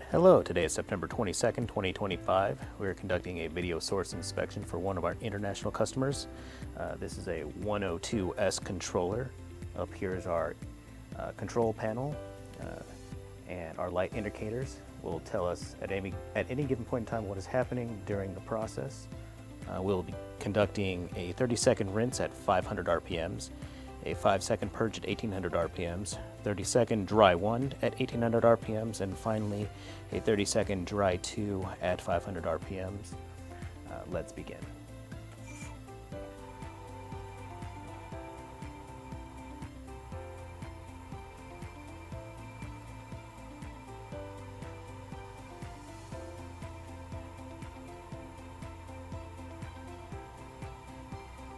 Hello, today is September 22nd, 2025. We're conducting a video source inspection for one of our international customers. This is a 102S controller. Up here is our control panel, and our light indicators will tell us at any given point in time what is happening during the process. We'll be conducting a 30-second rinse at 500 RPMs, a 5-second purge at 1800 RPMs, 30-second dry 1 at 1800 RPMs, and finally a 30-second dry 2 at 500 RPMs. Let's begin.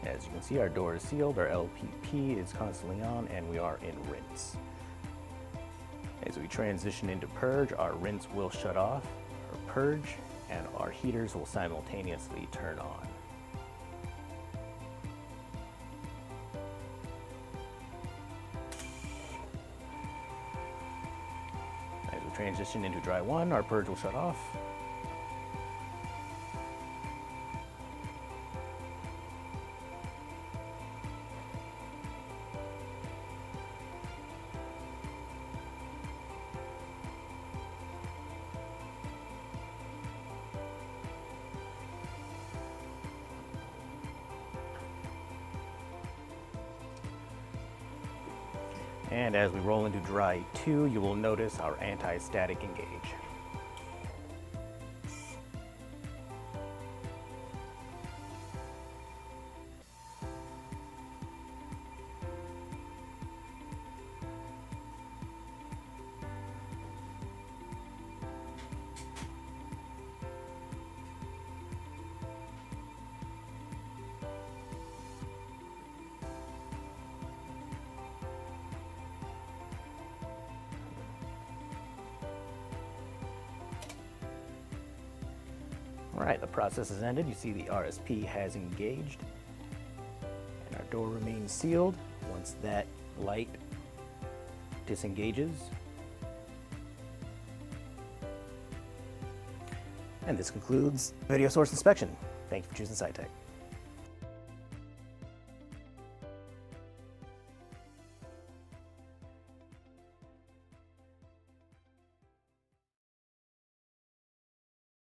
As you can see, our door is sealed, our LPP is constantly on, and we are in rinse. As we transition into purge, our rinse will shut off, our purge, and our heaters will simultaneously turn on. As we transition into dry 1, our purge will shut off. And as we roll into dry 2, you will notice our anti-static engage. All right, the process has ended. You see the RSP has engaged, and our door remains sealed. Once that light disengages, and this concludes video source inspection. Thank you for choosing Sitek.